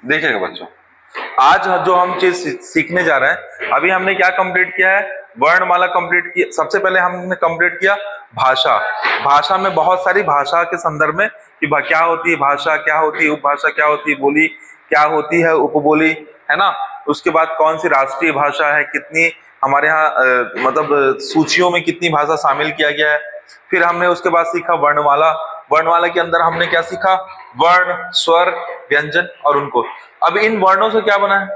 देखिएगा बच्चों, आज जो हम चीज सीखने जा रहे हैं, अभी हमने क्या कंप्लीट किया है, वर्णमाला कंप्लीट की। सबसे पहले हमने कंप्लीट किया भाषा। भाषा में बहुत सारी भाषा के संदर्भ में कि क्या होती है भाषा, क्या होती है उपभाषा, क्या होती है बोली, क्या होती है उपबोली, है ना। उसके बाद कौन सी राष्ट्रीय भाषा है, कितनी हमारे यहाँ मतलब सूचियों में कितनी भाषा शामिल किया गया है। फिर हमने उसके बाद सीखा वर्णमाला। वर्णमाला के अंदर हमने क्या सीखा, वर्ण, स्वर, व्यंजन और उनको। अब इन वर्णों से क्या बना है,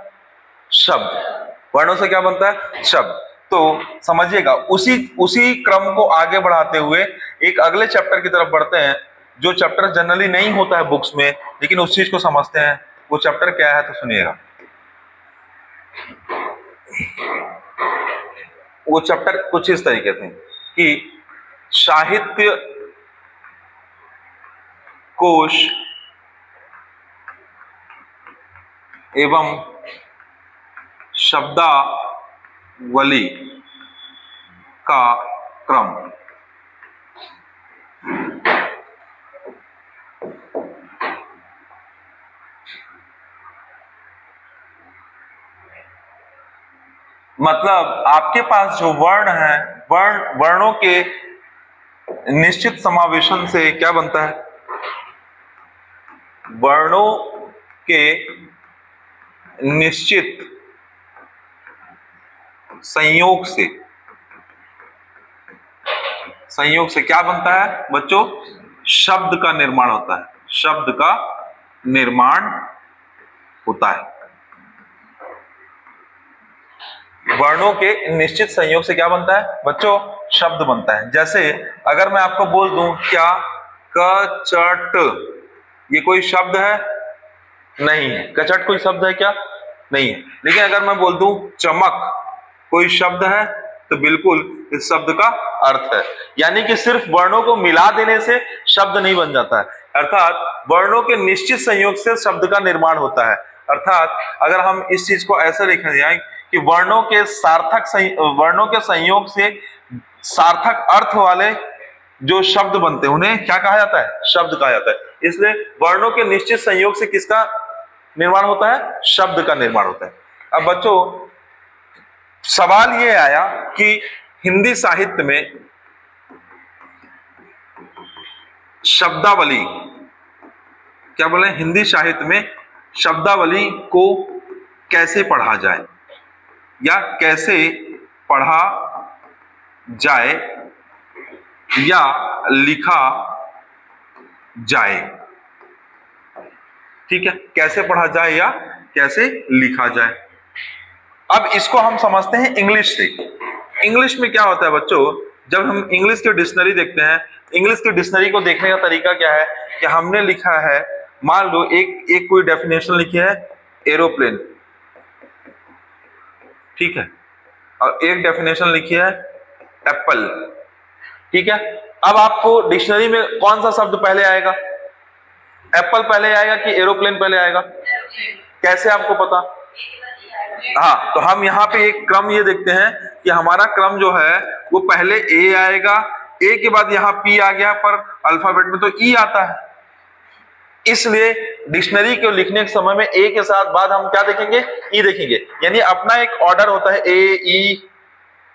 शब्द। वर्णों से क्या बनता है, शब्द। तो समझिएगा, उसी उसी क्रम को आगे बढ़ाते हुए एक अगले चैप्टर की तरफ बढ़ते हैं, जो चैप्टर जनरली नहीं होता है बुक्स में, लेकिन उस चीज को समझते हैं। वो चैप्टर क्या है तो सुनिएगा। वो चैप्टर कुछ इस तरीके से कि साहित्य कोश एवं शब्दावली का क्रम। मतलब आपके पास जो वर्ण है, वर्णों के निश्चित समावेशन से क्या बनता है, वर्णों के निश्चित संयोग से क्या बनता है बच्चों, शब्द का निर्माण होता है। शब्द का निर्माण होता है। वर्णों के निश्चित संयोग से क्या बनता है बच्चों, शब्द बनता है। जैसे अगर मैं आपको बोल दूं क्या, कचट, ये कोई शब्द है? नहीं है। कचट कोई शब्द है क्या? नहीं है। लेकिन अगर मैं बोल दूं चमक, कोई शब्द है? तो बिल्कुल इस शब्द का अर्थ है। यानी कि सिर्फ वर्णों को मिला देने से शब्द नहीं बन जाता है, अर्थात वर्णों के निश्चित संयोग से शब्द का निर्माण होता है। अर्थात अगर हम इस चीज को ऐसे लिखा जाए कि वर्णों के संयोग से सार्थक अर्थ वाले जो शब्द बनते हैं उन्हें क्या कहा जाता है, शब्द कहा जाता है। इसलिए वर्णों के निश्चित संयोग से किसका निर्माण होता है, शब्द का निर्माण होता है। अब बच्चों सवाल ये आया कि हिंदी साहित्य में शब्दावली, क्या बोले, हिंदी साहित्य में शब्दावली को कैसे पढ़ा जाए या कैसे पढ़ा जाए या लिखा जाए। ठीक है, कैसे पढ़ा जाए या कैसे लिखा जाए। अब इसको हम समझते हैं इंग्लिश से। इंग्लिश में क्या होता है बच्चों, जब हम इंग्लिश की डिक्शनरी देखते हैं, इंग्लिश की डिक्शनरी को देखने का तरीका क्या है कि हमने लिखा है, मान लो एक कोई डेफिनेशन लिखी है एरोप्लेन, ठीक है, और एक डेफिनेशन लिखी है एप्पल, ठीक है। अब आपको डिक्शनरी में कौन सा शब्द पहले आएगा, एप्पल पहले आएगा कि एरोप्लेन पहले आएगा, कैसे आपको पता? हाँ, तो हम यहाँ पे एक क्रम ये देखते हैं कि हमारा क्रम जो है वो पहले ए आएगा, ए के बाद यहाँ पी आ गया, पर अल्फाबेट में तो ई आता है। इसलिए डिक्शनरी को लिखने के समय में ए के साथ बाद हम क्या देखेंगे, ई देखेंगे। यानी अपना एक ऑर्डर होता है, ए ई,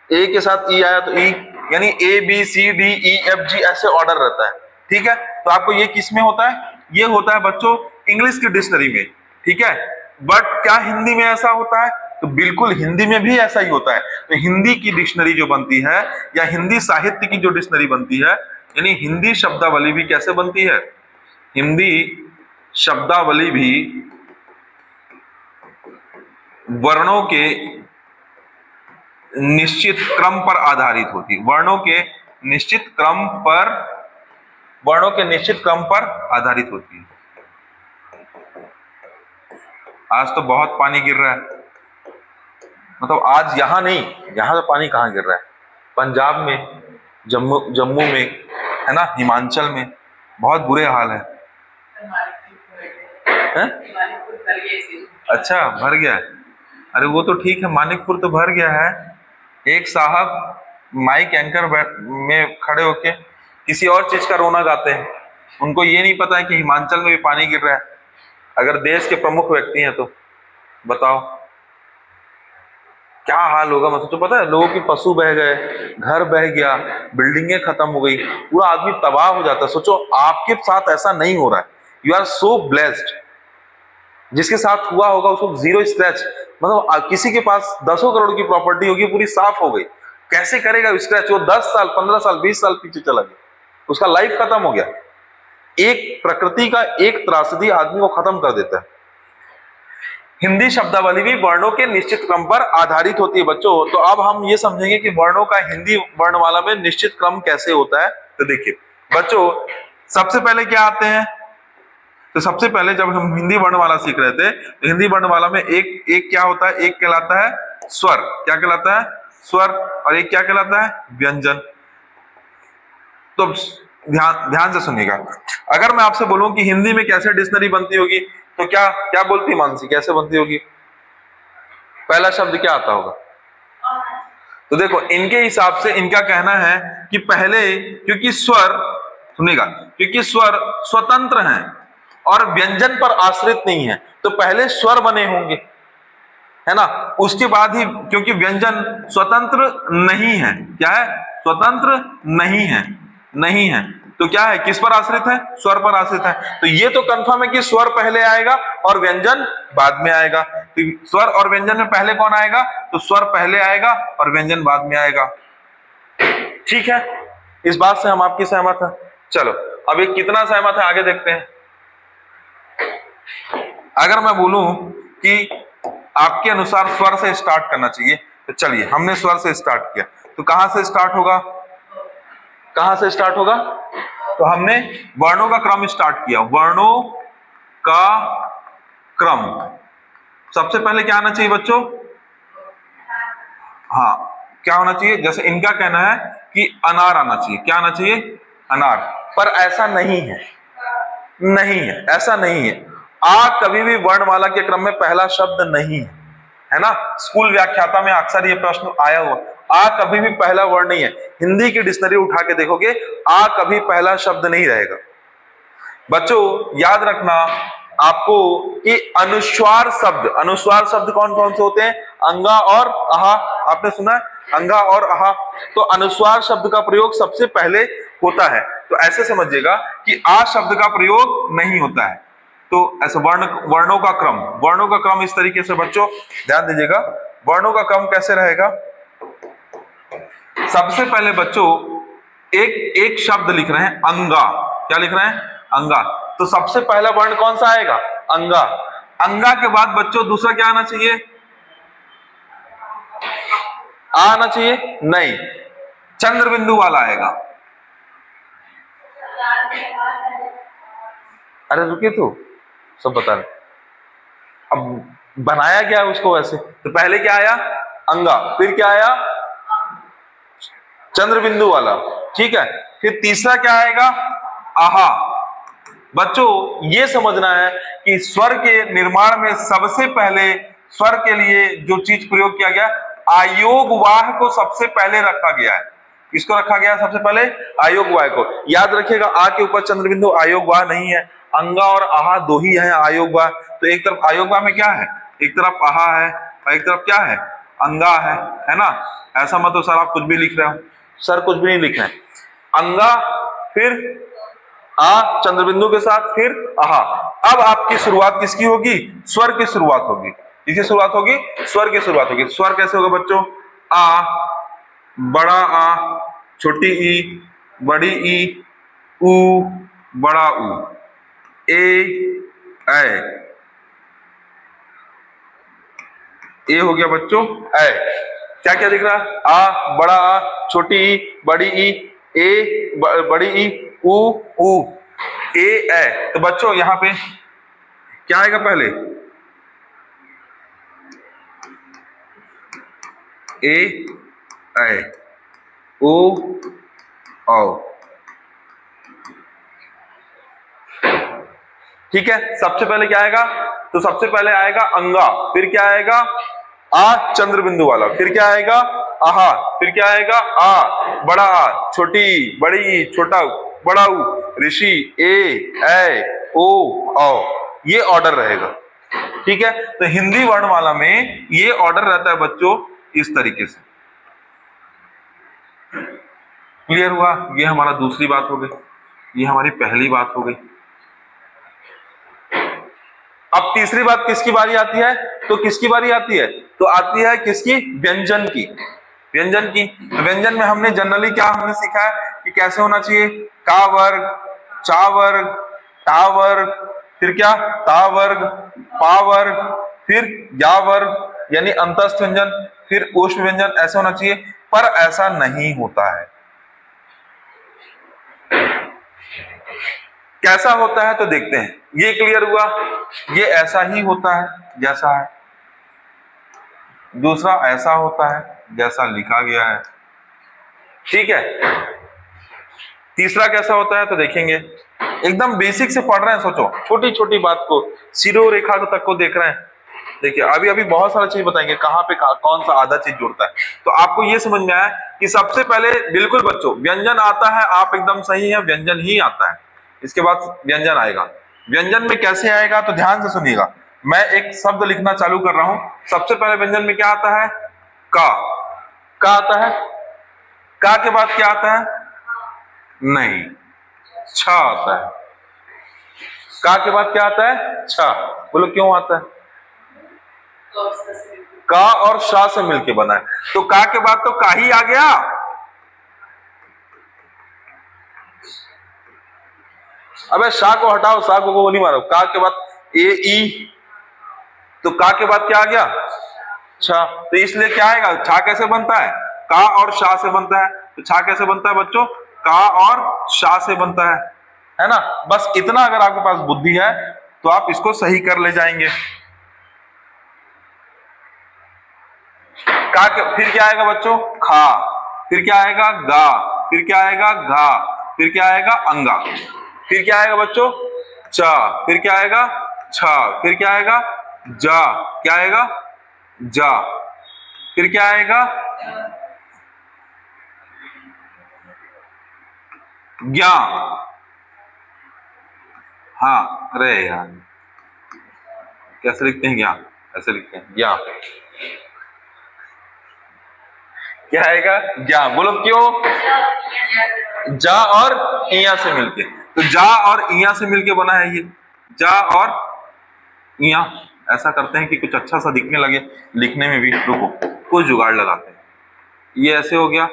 ए के साथ ई आया तो ई, यानी A B C D E F G ऐसे ऑर्डर रहता है। ठीक है, तो आपको ये किस में होता है, ये होता है बच्चों इंग्लिश की डिक्शनरी में। ठीक है, बट क्या हिंदी में ऐसा होता है? तो बिल्कुल हिंदी में भी ऐसा ही होता है। तो हिंदी की डिक्शनरी जो बनती है या हिंदी साहित्य की जो डिक्शनरी बनती है, यानी हिंदी शब्दावली भी कैसे बनती है, हिंदी शब्दावली भी वर्णों के निश्चित क्रम पर आधारित होती है। वर्णों के निश्चित क्रम पर आधारित होती है। आज तो बहुत पानी गिर रहा है, मतलब आज यहां नहीं, यहां तो पानी कहां गिर रहा है, पंजाब में, जम्मू में, है ना, हिमाचल में बहुत बुरे हाल है। अच्छा, भर गया है? अरे वो तो ठीक है, मानिकपुर तो भर गया है। एक साहब माइक एंकर में खड़े होके किसी और चीज का रोना गाते हैं, उनको ये नहीं पता है कि हिमाचल में भी पानी गिर रहा है। अगर देश के प्रमुख व्यक्ति हैं तो बताओ क्या हाल होगा। मतलब तो पता है, लोगों के पशु बह गए, घर बह गया, बिल्डिंगें खत्म हो गई, पूरा आदमी तबाह हो जाता। सोचो आपके साथ ऐसा नहीं हो रहा है, यू आर सो ब्लेस्ड। जिसके साथ हुआ होगा उसको जीरो स्क्रैच, मतलब किसी के पास 10 करोड़ की प्रॉपर्टी होगी, पूरी साफ हो गई, कैसे करेगा स्क्रैच? वो 10 साल 15 साल 20 साल पीछे चला गया, उसका लाइफ खत्म हो गया। एक प्रकृति का एक त्रासदी आदमी को खत्म कर देता है। हिंदी शब्दावली भी वर्णों के निश्चित क्रम पर आधारित होती है बच्चों। तो अब हम ये समझेंगे कि वर्णों का हिंदी वर्णमाला में निश्चित क्रम कैसे होता है। तो देखिए बच्चों, सबसे पहले क्या आते हैं? तो सबसे पहले जब हम हिंदी वर्णमाला सीख रहे थे, तो हिंदी वर्णमाला में एक क्या होता है? एक कहलाता है स्वर। क्या कहलाता है? स्वर। और एक क्या कहलाता है? व्यंजन। तो ध्यान से सुनिएगा। अगर मैं आपसे बोलूं कि हिंदी में कैसे डिक्शनरी बनती होगी, तो क्या क्या बोलती मानसी, कैसे बनती होगी? पहला शब्द क्या आता होगा? तो देखो इनके हिसाब से इनका कहना है कि पहले, क्योंकि स्वर, सुनिएगा, क्योंकि स्वर स्वतंत्र हैं और व्यंजन पर आश्रित नहीं है, तो पहले स्वर बने होंगे, है ना। उसके बाद ही, क्योंकि व्यंजन स्वतंत्र नहीं है, क्या है? स्वतंत्र नहीं है, नहीं है, तो क्या है? किस पर आश्रित है? स्वर पर आश्रित है। तो ये तो कंफर्म है कि स्वर पहले आएगा और व्यंजन बाद में आएगा। तो स्वर और व्यंजन में पहले कौन आएगा? तो स्वर पहले आएगा और व्यंजन बाद में आएगा। ठीक है, इस बात से हम आपकी सहमत हैं। चलो अब ये कितना सहमत है आगे देखते हैं। अगर मैं बोलूं कि आपके अनुसार स्वर से स्टार्ट करना चाहिए, तो चलिए हमने स्वर से स्टार्ट किया, तो कहां से स्टार्ट होगा? कहां से स्टार्ट होगा? तो हमने वर्णों का क्रम स्टार्ट किया। वर्णों का क्रम सबसे पहले क्या आना चाहिए बच्चों? हाँ, क्या होना चाहिए? जैसे इनका कहना है कि अनार आना चाहिए। क्या आना चाहिए? अनार। पर ऐसा नहीं है, नहीं है, ऐसा नहीं है। आ कभी भी वर्णमाला के क्रम में पहला शब्द नहीं है, है ना। स्कूल व्याख्याता में अक्सर ये प्रश्न आया हुआ, आ कभी भी पहला वर्ण नहीं है। हिंदी की डिक्शनरी उठा के देखोगे, आ कभी पहला शब्द नहीं रहेगा। बच्चों याद रखना आपको कि अनुस्वार शब्द, अनुस्वार शब्द कौन कौन से होते हैं? अंगा और आहा। आपने सुना है अंगा और आहा। तो अनुस्वार शब्द का प्रयोग सबसे पहले होता है। तो ऐसे समझिएगा कि आ शब्द का प्रयोग नहीं होता है। तो ऐसे वर्णों का क्रम, वर्णों का क्रम इस तरीके से बच्चों ध्यान दीजिएगा। वर्णों का क्रम कैसे रहेगा? सबसे पहले बच्चों एक शब्द लिख रहे हैं अंगा। क्या लिख रहे हैं? अंगा। तो सबसे पहला वर्ण कौन सा आएगा? अंगा। अंगा के बाद बच्चों दूसरा क्या आना चाहिए? आना चाहिए? नहीं, चंद्र बिंदु वाला आएगा। अरे रुकिए, तो सब बता रहे, अब बनाया क्या है उसको वैसे। तो पहले क्या आया? अंगा, फिर क्या आया? चंद्र बिंदु वाला, ठीक है। फिर तीसरा क्या आएगा? आहा। बच्चों ये समझना है कि स्वर के निर्माण में सबसे पहले स्वर के लिए जो चीज प्रयोग किया गया, आयोगवाह को सबसे पहले रखा गया है। किसको रखा गया सबसे पहले? आयोगवाह को। याद रखिएगा, आ के ऊपर चंद्र बिंदु आयोगवाह नहीं है, अंगा और आहा दो ही है आयोगवाह। तो एक तरफ आयोगवाह में क्या है? एक तरफ आहा है और एक तरफ क्या है? अंगा है ना। ऐसा मत हो सर आप कुछ भी लिख रहे हो, सर कुछ भी नहीं लिख रहे हैं। अंगा, फिर आ चंद्रबिंदु के साथ, फिर आहा। अब आपकी शुरुआत किसकी होगी? स्वर की शुरुआत होगी। किसकी शुरुआत होगी? स्वर की शुरुआत होगी। स्वर कैसे होगा बच्चों? आ, बड़ा आ, छोटी ई, बड़ी ई, ऊ, बड़ा ऊ, ए हो गया बच्चों ए। क्या क्या दिख रहा है? आ, बड़ा आ, छोटी ई, बड़ी ई, ए, बड़ी ई, ऊ, ए। तो बच्चों यहां पे क्या आएगा? पहले ए, ओ, औ। ठीक है, सबसे पहले क्या आएगा? तो सबसे पहले आएगा अंगा, फिर क्या आएगा? आ चंद्र बिंदु वाला, फिर क्या आएगा? आहा, फिर क्या आएगा? आ, बड़ा आ, छोटी, बड़ी, छोटा, बड़ा ऊ, ऋषि, ए, ओ, औ। ये ऑर्डर रहेगा। ठीक है, तो हिंदी वर्णमाला में ये ऑर्डर रहता है बच्चों इस तरीके से। क्लियर हुआ? ये हमारा दूसरी बात हो गई, ये हमारी पहली बात हो गई। अब तीसरी बात किसकी बारी आती है? तो किसकी बारी आती है? तो आती है किसकी? व्यंजन की। व्यंजन की। तो व्यंजन में हमने जनरली क्या हमने सीखा है कि कैसे होना चाहिए? का वर्ग, चा वर्ग, टा वर्ग, फिर क्या? ता वर्ग, पा वर्ग, फिर या वर्ग यानी अंतस्थ व्यंजन, फिर ऊष्म व्यंजन, ऐसा होना चाहिए। पर ऐसा नहीं होता है। कैसा होता है तो देखते हैं। ये क्लियर हुआ? ये ऐसा ही होता है जैसा है। दूसरा ऐसा होता है जैसा लिखा गया है। ठीक है, तीसरा कैसा होता है तो देखेंगे। एकदम बेसिक से पढ़ रहे हैं, सोचो छोटी छोटी बात को, सिरो रेखा तक को देख रहे हैं। देखिए अभी अभी बहुत सारा चीज बताएंगे कहाँ पे कौन सा आधा चीज जुड़ता है। तो आपको ये समझ में आया कि सबसे पहले बिल्कुल बच्चों व्यंजन आता है, आप एकदम सही है, व्यंजन ही आता है। इसके बाद व्यंजन आएगा। व्यंजन में कैसे आएगा तो ध्यान से सुनिएगा। मैं एक शब्द लिखना चालू कर रहा हूं। सबसे पहले व्यंजन में क्या आता है? का। का आता है। का के बाद क्या आता है? नहीं, छ आता है। का के बाद क्या आता है? छ। बोलो क्यों आता है? का और शा से मिलके बना है। तो का के बाद तो का ही आ गया। अबे शा को हटाओ, शा को गोली मारो। का के बाद ए ई, तो का के बाद क्या आ गया? छा। तो इसलिए क्या आएगा? छा कैसे बनता है? का और शा से बनता है। तो छा कैसे बनता है बच्चों? का और शा से बनता है ना? बस इतना अगर आपके पास बुद्धि है तो आप इसको सही कर ले जाएंगे। का के फिर क्या आएगा बच्चों? खा। फिर क्या आएगा? गा। फिर क्या आएगा? घा। फिर क्या आएगा? अंगा। फिर क्या आएगा बच्चों? चा। फिर क्या आएगा? छा। फिर क्या आएगा? जा। क्या आएगा? जा। फिर क्या आएगा? ज्ञा। हाँ, अरे यार कैसे लिखते हैं? ज्ञा ऐसे लिखते हैं, ज्ञा। क्या आएगा? ज्ञा। बोलो क्यों? जा और इया से मिलके। तो जा और इया से मिलके बना है ये। जा और इया। ऐसा करते हैं कि कुछ अच्छा सा दिखने लगे लिखने में भी। रुको कुछ जुगाड़ लगाते हैं। ये ऐसे हो गया,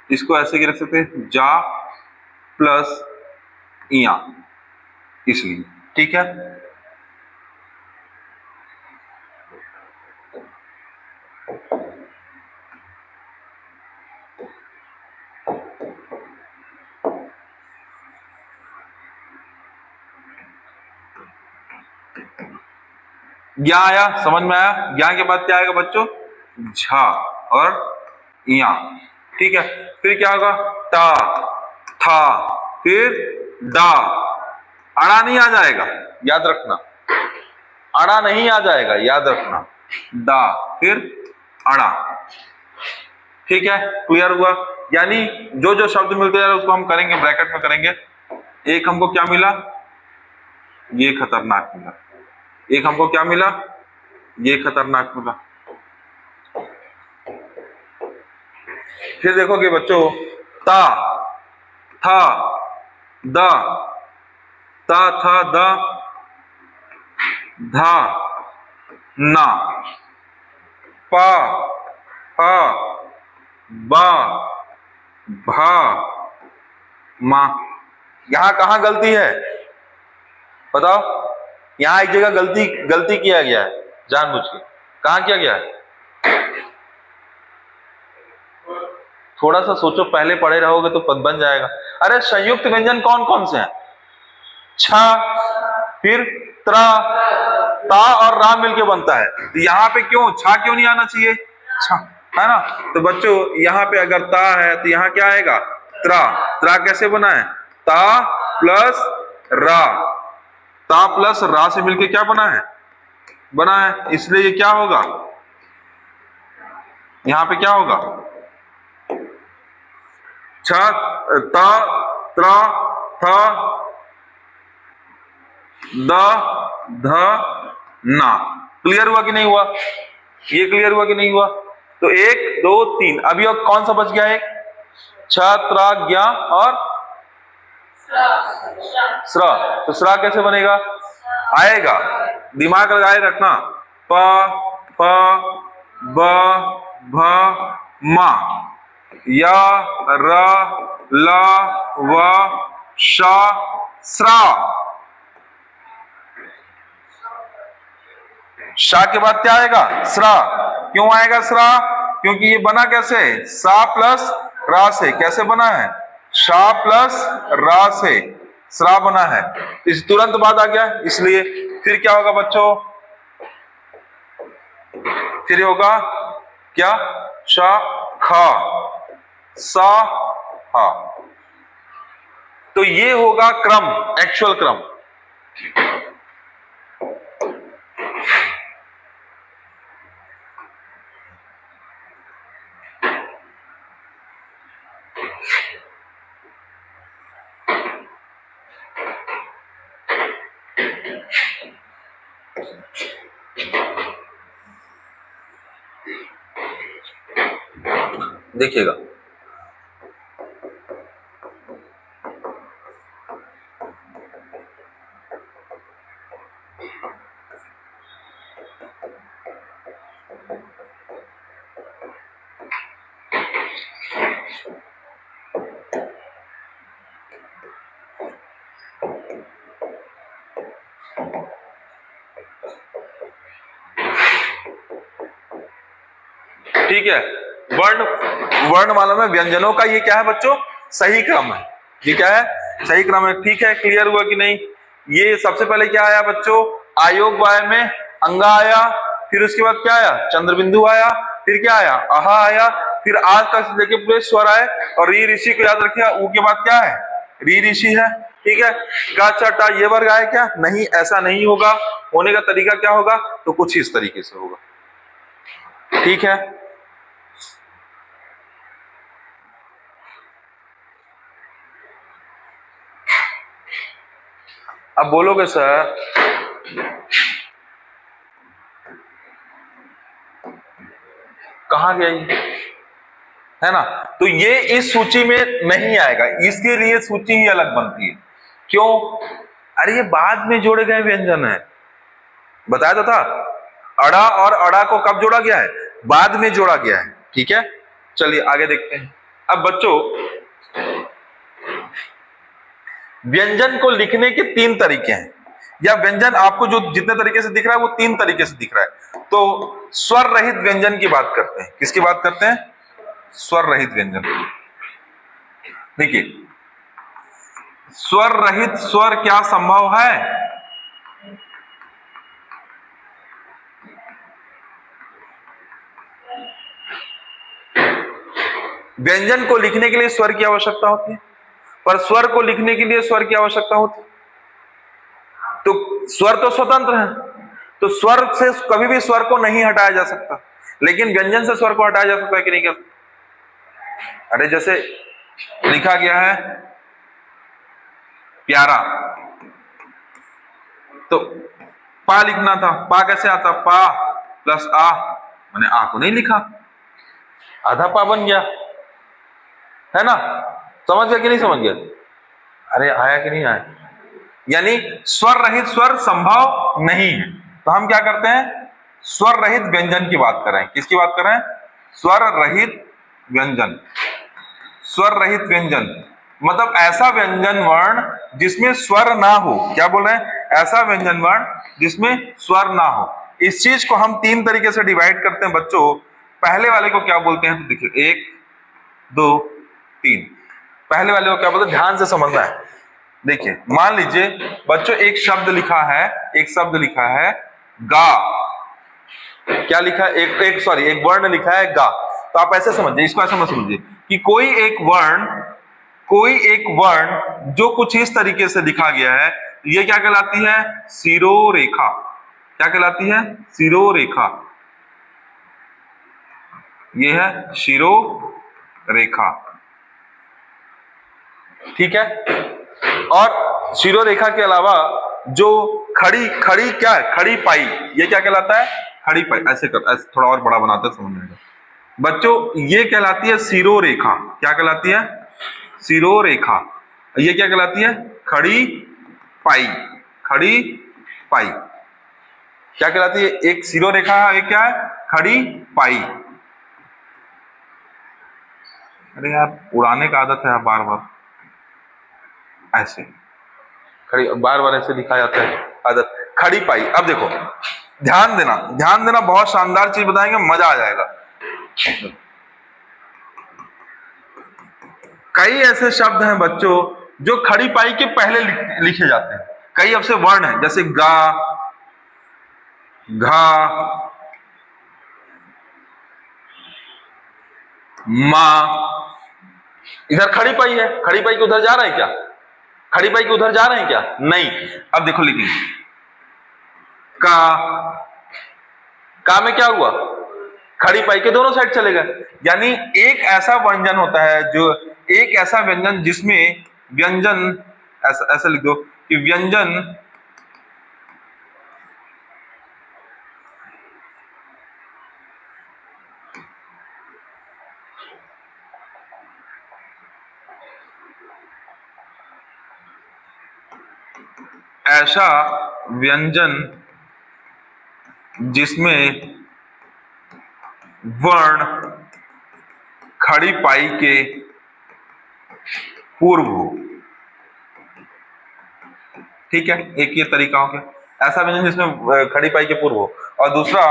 इसको ऐसे की रख सकते हैं, जा प्लस इया, इसलिए। ठीक है, ज्ञा आया, समझ में आया? ज्ञा के बाद क्या आएगा बच्चों? झा और इया। ठीक है, फिर क्या होगा? ता, था, फिर डा। अड़ा नहीं आ जाएगा, याद रखना। अड़ा नहीं आ जाएगा, याद रखना। डा, फिर अड़ा। ठीक है, क्लियर हुआ? यानी जो जो शब्द मिलते जा रहे उसको हम करेंगे ब्रैकेट में करेंगे। एक हमको क्या मिला? ये खतरनाक मिला। एक हमको क्या मिला? ये खतरनाक मिला। फिर देखोगे बच्चों, ता, था, दा, ता, था, दा, धा, ना, पा, फा, बा, भा, मा। यहां कहां गलती है बताओ? यहां एक जगह गलती गलती किया गया है जानबूझ के। कहां किया गया है? थोड़ा सा सोचो, पहले पढ़े रहोगे तो पद बन जाएगा। अरे संयुक्त व्यंजन कौन कौन से हैं? छ, फिर त्रा, ता और रा मिलके बनता है। तो यहाँ पे क्यों छा क्यों नहीं आना चाहिए? छा, है ना? तो बच्चों यहाँ पे अगर ता है तो यहाँ क्या आएगा? त्रा। त्रा कैसे बना है? ता प्लस रा। ता प्लस रा से मिलके क्या बना है? बना है। इसलिए ये क्या होगा? यहाँ पे क्या होगा? छ, ता, त्रा, था, दा, ध ना। क्लियर हुआ कि नहीं हुआ? ये क्लियर हुआ कि नहीं हुआ? तो 1 2 3, अभी और कौन सा बच गया? एक छ त्र ज्ञ और स्र। तो स्र कैसे बनेगा? आएगा, दिमाग लगाए रखना। प प ब भ म य र ल व श स्रा। शा के बाद क्या आएगा? स्रा। क्यों आएगा स्रा? क्योंकि ये बना कैसे? सा प्लस रा से। कैसे बना है? शा प्लस रा से स्रा बना है। इस तुरंत बाद आ गया, इसलिए फिर क्या होगा बच्चों? फिर होगा क्या? श ख सा हा। तो ये होगा क्रम, एक्चुअल क्रम। देखिएगा, ठीक है। वर्णमाला में व्यंजनों का ये क्या है बच्चों? सही क्रम है। ये क्या है? सही क्रम है। ठीक है, क्लियर हुआ कि नहीं? ये सबसे पहले क्या आया बच्चों? आयोग वाय में अंगा आया, फिर उसके बाद क्या आया? चंद्रबिंदु आया, फिर क्या आया? आहा आया, फिर आज तक लेके पूरे स्वर आए। और री ऋषि को याद रखिए, ऊ के बाद क्या है? री ऋषि है। ठीक है, का चटा ये वर्ग आया क्या? नहीं, ऐसा नहीं होगा। होने का तरीका क्या होगा? तो कुछ इस तरीके से होगा। ठीक है, अब बोलोगे सर कहां गया ये, है ना? तो ये इस सूची में नहीं आएगा, इसके लिए सूची ही अलग बनती है। क्यों? अरे ये बाद में जोड़े गए व्यंजन है, बताया तो था। अड़ा और अड़ा को कब जोड़ा गया है? बाद में जोड़ा गया है। ठीक है, चलिए आगे देखते हैं। अब बच्चों, व्यंजन को लिखने के 3 तरीके हैं, या व्यंजन आपको जो जितने तरीके से दिख रहा है वो 3 तरीके से दिख रहा है। तो स्वर रहित व्यंजन की बात करते हैं। किसकी बात करते हैं? स्वर रहित व्यंजन। देखिए, स्वर रहित स्वर क्या संभव है? व्यंजन को लिखने के लिए स्वर की आवश्यकता होती है, पर स्वर को लिखने के लिए स्वर की आवश्यकता होती है। तो स्वर तो स्वतंत्र है, तो स्वर से कभी भी स्वर को नहीं हटाया जा सकता, लेकिन व्यंजन से स्वर को हटाया जा सकता है कि नहीं? क्या? अरे जैसे लिखा गया है प्यारा, तो पा लिखना था, पा कैसे आता? पा प्लस आ, मैंने आ को नहीं लिखा, आधा पा बन गया, है ना? समझ गया कि नहीं समझ गया? अरे आया कि नहीं आया? यानी स्वर रहित स्वर संभव नहीं है। तो हम क्या करते हैं? स्वर रहित व्यंजन की बात कर रहे हैं। किसकी बात कर रहे हैं? स्वर रहित व्यंजन। स्वर रहित व्यंजन मतलब ऐसा व्यंजन वर्ण जिसमें स्वर ना हो। क्या बोल रहे हैं? ऐसा व्यंजन वर्ण जिसमें स्वर ना हो। इस चीज को हम 3 तरीके से डिवाइड करते हैं बच्चों। पहले वाले को क्या बोलते हैं? तो देखिए 1 2 3। पहले वाले को क्या बोलते हैं? ध्यान से समझना है। देखिए, मान लीजिए बच्चों एक शब्द लिखा है, एक शब्द लिखा है गा। क्या लिखा है? एक वर्ण लिखा है गा। तो आप ऐसे समझिए, इसको ऐसे मत समझिए कि कोई एक वर्ण जो कुछ इस तरीके से लिखा गया है, ये क्या कहलाती है? शिरोरेखा। क्या कहलाती है? शिरोरेखा। ये है शिरोरेखा। ठीक है, और शिरोरेखा के अलावा जो खड़ी खड़ी क्या है, खड़ी पाई, ये क्या कहलाता है, खड़ी पाई। ऐसे कर, ऐसे थोड़ा और बड़ा बनाते हैं, समझ में आएगा बच्चों। ये कहलाती है सिरोरेखा। क्या कहलाती है, सिरोरेखा। ये क्या कहलाती है, खड़ी पाई। खड़ी पाई क्या कहलाती है, एक सिरोरेखा, एक क्या है, खड़ी पाई। अरे यार उड़ाने का आदत है बार बार, ऐसे खड़ी बार बार ऐसे दिखाया जाता है, आदत। खड़ी पाई। अब देखो ध्यान देना, ध्यान देना, बहुत शानदार चीज बताएंगे, मजा आ जाएगा। कई ऐसे शब्द हैं बच्चों जो खड़ी पाई के पहले लिखे जाते हैं। कई ऐसे वर्ण हैं जैसे गा, घा, मा। इधर खड़ी पाई है, खड़ी पाई के उधर जा रहा है क्या, खड़ी पाई के उधर जा रहे हैं क्या, नहीं। अब देखो लिखेंगे का में क्या हुआ, खड़ी पाई के दोनों साइड चले गए। यानी एक ऐसा व्यंजन होता है, जो एक ऐसा व्यंजन जिसमें व्यंजन, ऐसा लिख दो कि व्यंजन ऐसा व्यंजन जिसमें वर्ण खड़ी पाई के पूर्व हो। ठीक है, एक ये तरीका हो गया, ऐसा व्यंजन जिसमें खड़ी पाई के पूर्व हो। और दूसरा,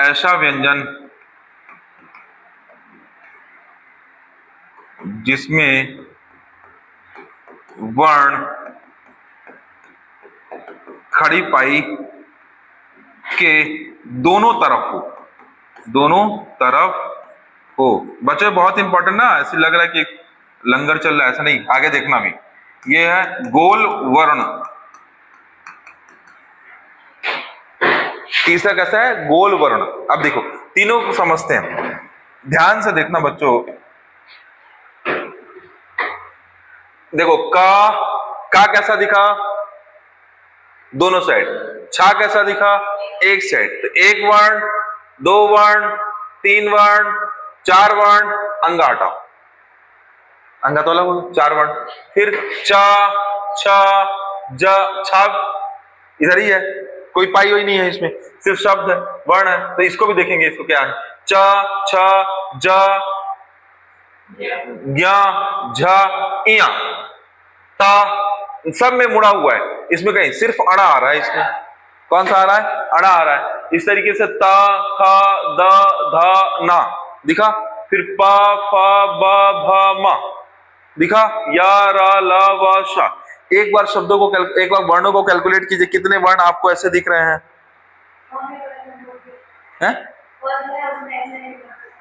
ऐसा व्यंजन जिसमें वर्ण खड़ी पाई के दोनों तरफ हो, दोनों तरफ हो। बच्चे बहुत इंपॉर्टेंट ना, ऐसे लग रहा है कि लंगर चल रहा है, ऐसा नहीं, आगे देखना भी। ये है गोल वर्ण। तीसरा कैसा है, गोल वर्ण। अब देखो तीनों को समझते हैं, ध्यान से देखना बच्चों। देखो का कैसा दिखा, दोनों साइड। छा कैसा दिखा, एक साइड। तो एक वर्ण, दो वर्ण, तीन वर्ण, चार वर्ण, अंगा हटाओ, अंगा तो अलग हो, चार वर्ण। फिर चा, छा, जा, छा इधर ही है, कोई पाई हुई नहीं है इसमें, सिर्फ शब्द है, वर्ण है। तो इसको भी देखेंगे, इसको क्या है, चा, छा, जा, ज्ञा, झा, इया, ता, सब में मुड़ा हुआ है। इसमें कहीं सिर्फ अड़ा आ रहा है, इसमें कौन सा आ रहा है, अड़ा आ रहा है। इस तरीके से ता, था, द, धा, ना दिखा। फिर पा, फा, बा, भा, मा दिखा। या, रा, ला, वा, शा। एक बार शब्दों को एक बार वर्णों को कैलकुलेट कीजिए, कितने वर्ण आपको ऐसे दिख रहे हैं, हैं?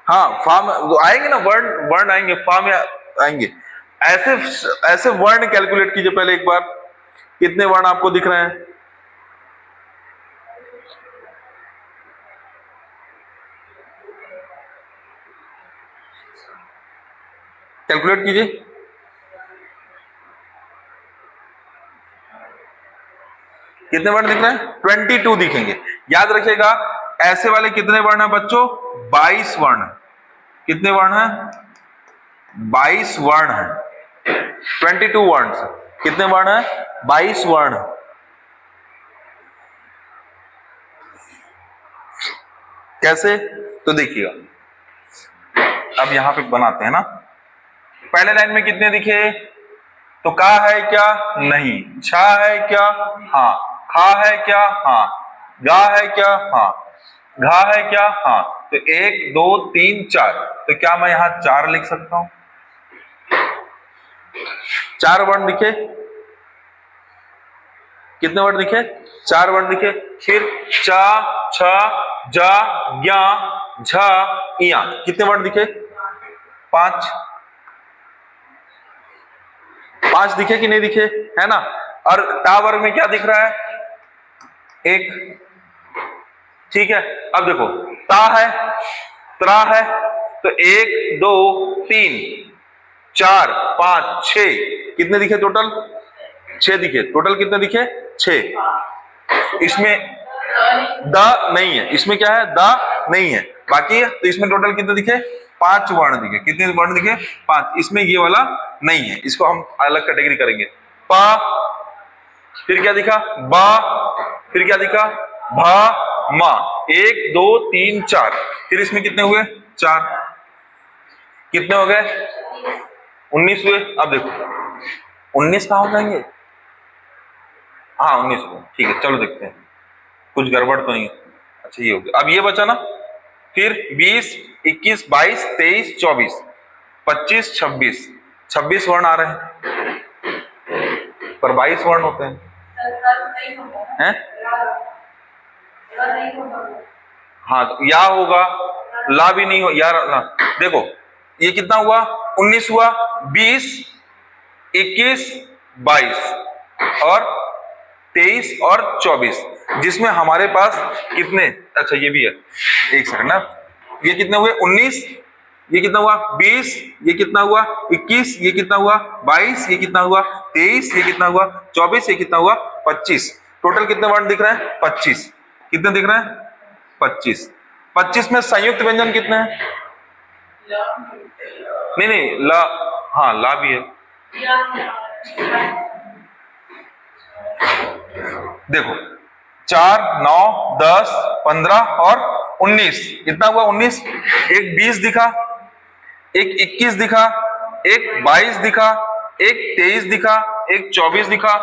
हाँ, फा में आएंगे ना, वर्ण आएंगे, फा में आएंगे। ऐसे ऐसे वर्ण कैलकुलेट कीजिए पहले एक बार, कितने वर्ण आपको दिख रहे हैं। कैलकुलेट कीजिए, कितने वर्ण दिख रहे हैं, 22 दिखेंगे। याद रखिएगा, ऐसे वाले कितने वर्ण हैं बच्चों, 22 वर्ण। कितने वर्ण हैं, 22 वर्ण हैं। 22 वर्ण से कितने वर्ण हैं, 22 वर्ण। कैसे, तो देखिएगा, अब यहां पे बनाते हैं ना। पहले लाइन में कितने दिखे, तो का है क्या, नहीं। छा है क्या, हाँ। खा है क्या, हाँ। गा है क्या, हाँ। घा है क्या, हाँ। तो 1 2 3 4, तो क्या मैं यहां 4 लिख सकता हूं, 4 वर्ण दिखे। कितने वर्ण दिखे, 4 वर्ण दिखे। फिर चा, छा, जा, ज्ञा, झा, इया, कितने वर्ण दिखे, 5। 5 दिखे कि नहीं दिखे, है ना। और टा वर्ग में क्या दिख रहा है, 1। ठीक है, अब देखो ता है, त्रा है, तो 1 2 3 4 5 6, कितने दिखे टोटल, 6 दिखे, टोटल कितने दिखे 6। इसमें द नहीं है, इसमें क्या है द नहीं है, बाकी है। तो इसमें टोटल कितने दिखे 5 वर्ण दिखे। कितने वर्ण दिखे 5। इसमें ये वाला नहीं है, इसको हम अलग कैटेगरी करेंगे। पा, फिर क्या दिखा बा, फिर क्या दिखा भा मा। 1 2 3 4, फिर इसमें कितने हुए 4, कितने हो गए 19 हुए। अब देखो 19 कहां हो जाएंगे, हाँ 19 हुए, ठीक है चलो देखते हैं कुछ गड़बड़ तो नहीं है। अच्छा ये हो गया। अब ये बचा ना, फिर 20 21 22 23 24 25 26, 26 वर्ण आ रहे हैं, पर 22 वर्ण होते हैं हैं? हाँ या होगा, ला भी नहीं हो यार ना। देखो ये कितना हुआ 19 हुआ, 20 21 22 और 23 और 24, जिसमें हमारे पास कितने, अच्छा ये भी है, एक सेकंड ना, ये कितने हुए 19, ये कितना हुआ 20, ये कितना हुआ 21, ये कितना हुआ 22, ये कितना हुआ 23, ये कितना हुआ 24, ये कितना हुआ 25। टोटल कितने वर्ण दिख रहे हैं 25। कितने दिख रहे हैं 25। 25 में संयुक्त व्यंजन कितने हैं? नहीं नहीं ला, हाँ ला भी है। देखो 4 9 10 15 और 19, इतना हुआ 19। एक 20 दिखा, एक 21 दिखा, एक 22 दिखा, एक 23 दिखा, एक 24 दिखा,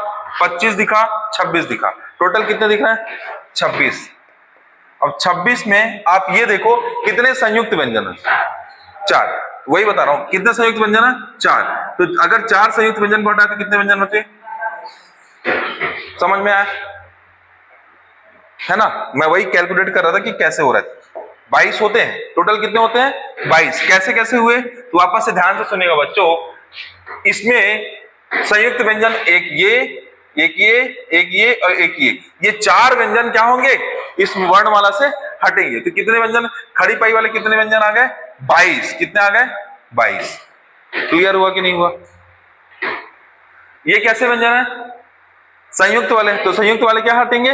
25 दिखा, 26 दिखा। टोटल कितने दिख रहे हैं 26। अब 26 में आप ये देखो कितने संयुक्त व्यंजन है 4। वही बता रहा हूं कितने संयुक्त व्यंजन है 4। तो अगर 4 संयुक्त व्यंजन को हटाए तो कितने व्यंजन होते, समझ में आया है ना? मैं वही कैलकुलेट कर रहा था कि कैसे हो रहा है। 22 होते हैं, टोटल कितने होते हैं 22। कैसे कैसे हुए तो वापस से ध्यान से सुनिएगा बच्चों। इसमें संयुक्त व्यंजन एक ये, एक ये, एक ये और एक ये 4 व्यंजन क्या होंगे इस वर्णमाला से हटेंगे। तो कितने व्यंजन, खड़ी पाई वाले कितने व्यंजन आ गए 22। कितने आ गए 22। क्लियर हुआ कि नहीं हुआ? ये कैसे व्यंजन है संयुक्त वाले, तो संयुक्त वाले क्या हटेंगे,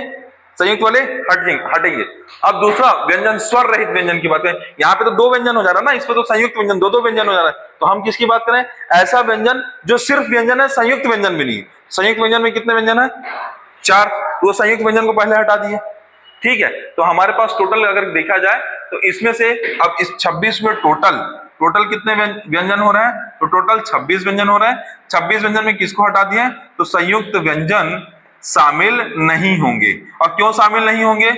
संयुक्त वाले हटेंगे। अब दूसरा व्यंजन स्वर रहित व्यंजन की बात करें, यहाँ पे तो 2 व्यंजन हो जा रहा है ना, इस पे तो संयुक्त व्यंजन 2 व्यंजन हो जा रहा है। तो हम किसकी बात करें, ऐसा व्यंजन जो सिर्फ व्यंजन है, संयुक्त व्यंजन भी नहीं। संयुक्त व्यंजन में कितने व्यंजन है 4, तो संयुक्त व्यंजन को पहले हटा दिए। ठीक है, तो हमारे पास टोटल अगर देखा जाए तो इसमें से अब इस 26 में टोटल कितने व्यंजन हो रहे हैं, तो टोटल 26 व्यंजन हो रहे हैं। 26 व्यंजन में किसको हटा दिए, तो संयुक्त व्यंजन शामिल नहीं होंगे। और क्यों शामिल नहीं होंगे,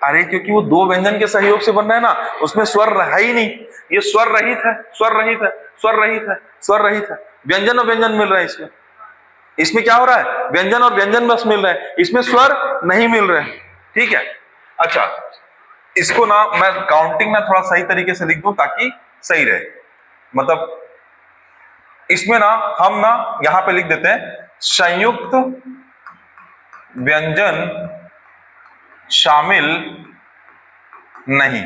अरे क्योंकि वो 2 व्यंजन के सहयोग से बन रहा है ना, उसमें स्वर रहा ही नहीं। ये स्वर रहित है, स्वर रहित है, स्वर रहित है, स्वर रहित है। व्यंजन और व्यंजन मिल रहा है इसमें। इसमें क्या हो रहा है, व्यंजन और व्यंजन बस मिल रहे हैं, इसमें स्वर नहीं मिल रहे हैं। ठीक है, अच्छा इसको ना मैं काउंटिंग में थोड़ा सही तरीके से लिख दूं ताकि सही रहे। मतलब इसमें ना हम ना यहां पे लिख देते हैं संयुक्त व्यंजन शामिल नहीं,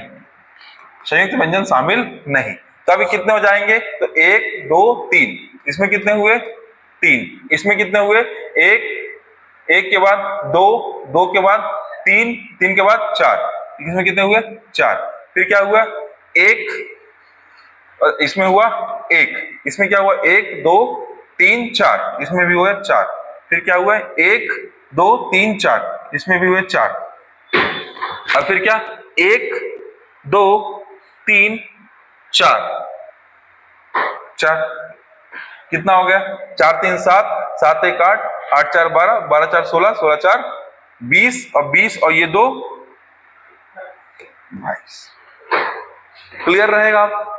संयुक्त व्यंजन शामिल नहीं। तो अभी कितने हो जाएंगे, तो 1 2 3, इसमें कितने हुए 3, इसमें कितने हुए 1, 1 के बाद 2, 2 के बाद 3, 3 के बाद 4, इसमें कितने हुए 4। फिर क्या हुआ 1, इसमें हुआ 1, इसमें क्या हुआ 1 2 3 4, इसमें भी हुआ 4। फिर क्या हुआ 1 2 3 4, इसमें भी हुए 4। और फिर क्या 1 2 3 4, कितना हो गया 4 3 7, 7 1 8, 8 4 12, 12 4 16, 16 4 20 और 20 और ये 2 22। क्लियर रहेगा आप?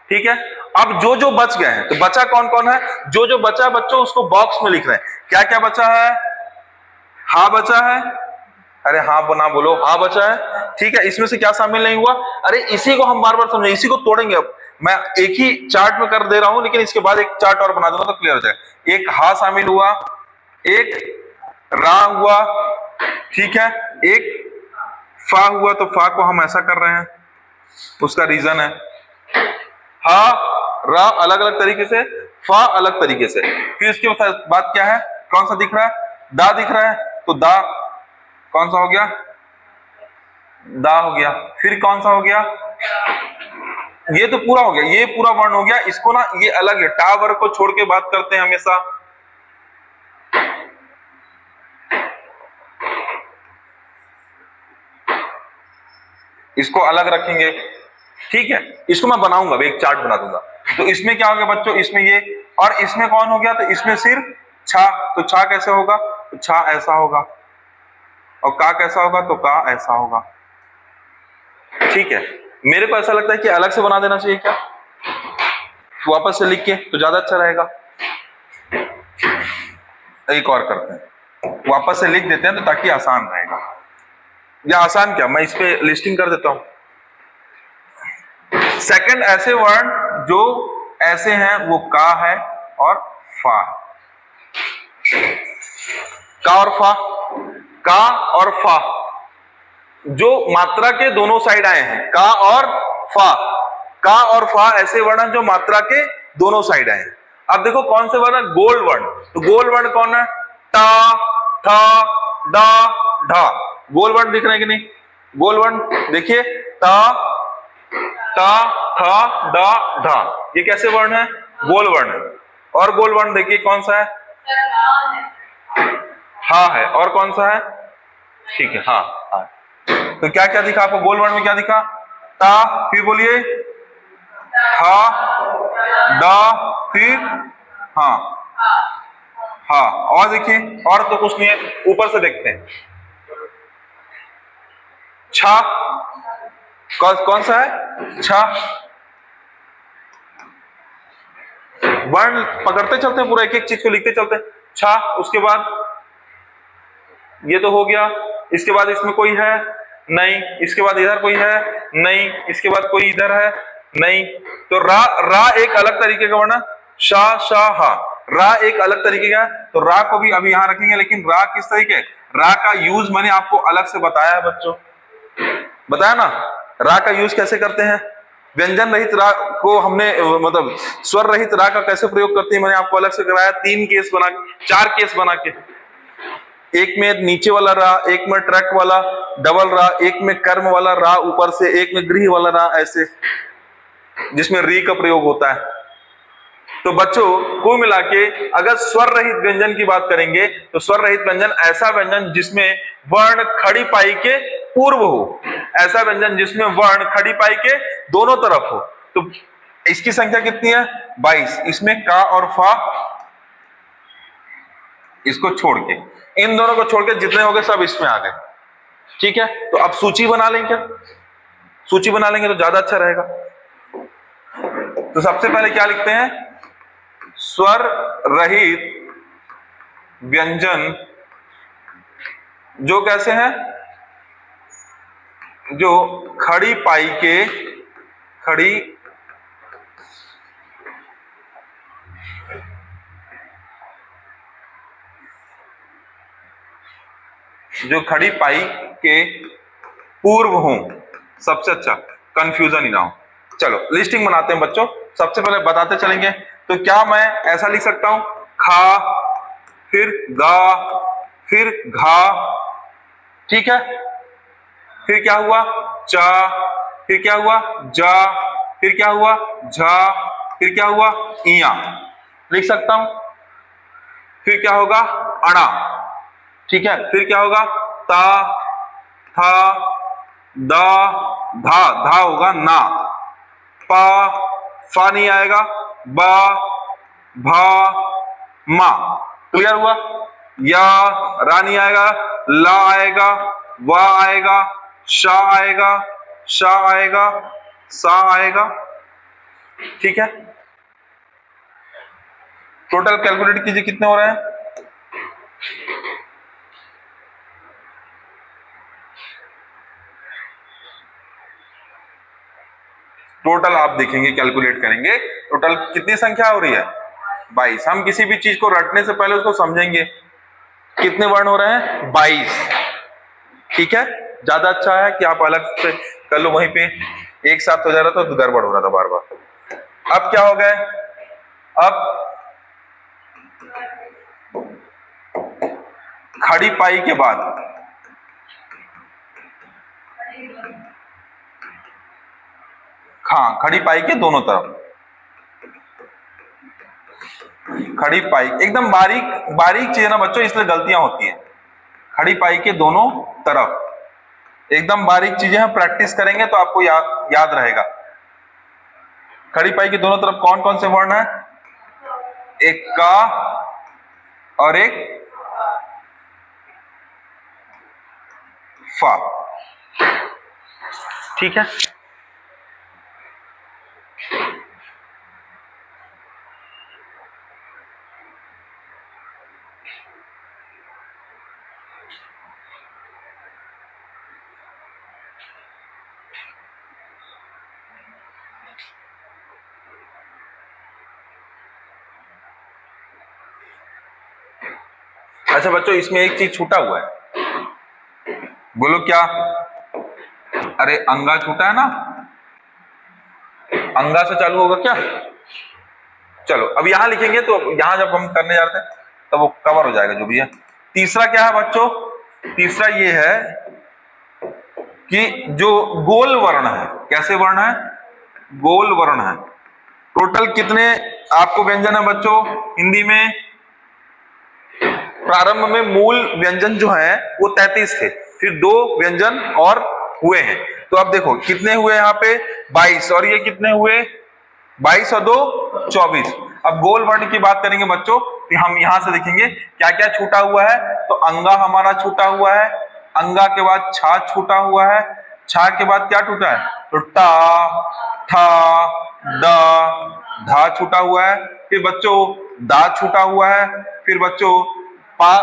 ठीक है, अब जो जो बच गए हैं, तो बचा कौन कौन है, जो जो बचा बच्चों उसको बॉक्स में लिख रहे हैं। क्या क्या बचा है, हा बचा है, अरे हाँ ना बोलो, हा बचा है। ठीक है, इसमें से क्या शामिल नहीं हुआ, अरे इसी को हम बार बार समझे, इसी को तोड़ेंगे। अब मैं एक ही चार्ट में कर दे रहा हूं, लेकिन इसके बाद एक चार्ट और बना दूंगा तो क्लियर हो जाएगा। एक हा शामिल हुआ, एक रा हुआ, ठीक है, एक फा हुआ। तो फा को हम ऐसा कर रहे हैं, उसका रीजन है हा रा अलग अलग तरीके से, फा अलग तरीके से। फिर इसके बाद क्या है, कौन सा दिख रहा है, दा दिख रहा है, तो दा कौन सा हो गया, दा हो गया। फिर कौन सा हो गया, ये तो पूरा हो गया, ये पूरा वर्ण हो गया। इसको ना ये अलग है, टा वर्ग को छोड़ के बात करते हैं हमेशा। इसको अलग रखेंगे, ठीक है। इसको मैं बनाऊंगा, एक चार्ट बना दूंगा। तो इसमें क्या हो गया बच्चों, इसमें ये, और इसमें कौन हो गया, तो इसमें सिर्फ छा, तो छा कैसे होगा, तो छा ऐसा होगा, और का कैसा होगा, तो का ऐसा होगा, ठीक है। मेरे को ऐसा लगता है कि अलग से बना देना चाहिए क्या, वापस से लिख के, तो ज्यादा अच्छा रहेगा। एक और करते हैं, वापस से लिख देते हैं तो ताकि आसान रहेगा, या आसान क्या, मैं इस पे लिस्टिंग कर देता हूं। सेकंड, ऐसे वर्ण जो ऐसे हैं वो का है और फा। का और फा, का और फा जो मात्रा के दोनों साइड आए हैं, का और फा, का और फा ऐसे वर्ण जो मात्रा के दोनों साइड आए हैं। अब देखो कौन से वर्ण, गोल वर्ण, तो गोल वर्ण कौन है, टा, ठा, डा, ढा। गोल वर्ण दिख रहे हैं कि नहीं, गोल वर्ण देखिए, टा, टा, ठा, डा, ढा, ये कैसे वर्ण है, गोल वर्ण है। और गोल वर्ण देखिए कौन सा है, हा है, और कौन सा है, ठीक है, हाँ हाँ। तो क्या क्या दिखा आपको, गोल वर्ण में क्या दिखा, ता, फिर बोलिए हा, डा, फिर हाँ, हाँ, और देखिए, और तो कुछ नहीं है। ऊपर से देखते हैं, छा, कौन सा है, छा। वर्ण पकड़ते चलते हैं, पूरा एक एक चीज को लिखते चलते हैं, छा। उसके बाद ये तो हो गया, इसके बाद इसमें कोई है नहीं, इसके बाद इधर कोई है नहीं, इसके बाद कोई इधर है नहीं। तो रा, रा एक अलग तरीके का वर्ण, शा, शा, हा, रा एक अलग तरीके का, तो रा को भी अभी यहां रखेंगे। लेकिन रा किस तरीके, रा का यूज मैंने आपको अलग से बताया है बच्चों, बताया ना, रा का यूज कैसे करते हैं। व्यंजन रहित रा को हमने मतलब स्वर रहित रा का कैसे प्रयोग करते हैं, मैंने आपको अलग से कराया, 3 केस बना, 4 केस बना के। एक में नीचे वाला रा, एक में ट्रैक वाला डबल रा, एक में कर्म वाला रा ऊपर से, एक में गृह वाला रा, ऐसे जिसमें री का प्रयोग होता है। तो बच्चों को मिला के अगर स्वर रहित व्यंजन की बात करेंगे तो स्वर रहित व्यंजन ऐसा व्यंजन जिसमें वर्ण खड़ी पाई के पूर्व हो, ऐसा व्यंजन जिसमें वर्ण खड़ी पाई के दोनों तरफ हो। तो इसकी संख्या कितनी है, 22। इसमें का और फा, इसको छोड़ के, इन दोनों को छोड़ के जितने हो गए सब इसमें आ गए, ठीक है। तो अब सूची बना लेंगे, सूची बना लेंगे तो ज्यादा अच्छा रहेगा। तो सबसे पहले क्या लिखते हैं, स्वर रहित व्यंजन जो कैसे हैं, जो खड़ी पाई के, खड़ी जो खड़ी पाई के पूर्व हो, सबसे अच्छा, कंफ्यूजन ही ना हो। चलो लिस्टिंग बनाते हैं बच्चों, सबसे पहले बताते चलेंगे। तो क्या मैं ऐसा लिख सकता हूं, खा, फिर गा, फिर घा, ठीक है। फिर क्या हुआ, चा, फिर क्या हुआ, जा, फिर क्या हुआ, झा, फिर क्या हुआ, इया, लिख सकता हूं। फिर क्या होगा, अणा, ठीक है। फिर क्या होगा, ता, था, दा, धा, धा होगा ना, पा, फा नहीं आएगा, बा, भा, मा, क्लियर हुआ। या, रा नहीं आएगा, ला आएगा, वा आएगा, शा आएगा, शा आएगा, सा आएगा, ठीक है। टोटल कैलकुलेट कीजिए कितने हो रहे हैं, टोटल आप देखेंगे, कैलकुलेट करेंगे, टोटल कितनी संख्या हो रही है, 22। हम किसी भी चीज को रटने से पहले उसको समझेंगे, कितने वर्ण हो रहे हैं, 22, ठीक है। ज्यादा अच्छा है कि आप अलग से कर लो, वहीं पे एक साथ हो जा रहा था तो गड़बड़ हो रहा था बार बार। अब क्या हो गए, अब खड़ी पाई के बाद हाँ, खड़ी पाई के दोनों तरफ, खड़ी पाई एकदम बारीक बारीक चीज है ना बच्चों, इसलिए गलतियां होती हैं। खड़ी पाई के दोनों तरफ एकदम बारीक चीजें हम प्रैक्टिस करेंगे तो आपको याद रहेगा। खड़ी पाई के दोनों तरफ कौन कौन से वर्ण है? एक का और एक फा। ठीक है, अच्छा बच्चों इसमें एक चीज छूटा हुआ है, बोलो क्या? अरे अंगा छूटा है ना, अंगा से चालू होगा क्या? चलो अब यहां लिखेंगे तो यहां जब हम करने जाते हैं तब वो कवर हो जाएगा जो भी है। तीसरा क्या है बच्चों? तीसरा ये है कि जो गोल वर्ण है, कैसे वर्ण है? गोल वर्ण है। टोटल कितने आपको व्यंजन है बच्चों हिंदी में? प्रारंभ में मूल व्यंजन जो है वो 33 थे, फिर 2 व्यंजन और हुए हैं। तो अब देखो कितने हुए यहाँ पे 22, और ये कितने हुए 22 और 2 24। अब गोल वर्ण की बात करेंगे बच्चों कि हम यहां से देखेंगे क्या क्या छूटा हुआ है। तो अंगा हमारा छूटा हुआ है, अंगा के बाद छा छूटा हुआ है, छा के बाद क्या टूटा है? तो टा, ठा, दा, धा छूटा हुआ है, फिर बच्चों दा छूटा हुआ है, फिर बच्चों पा,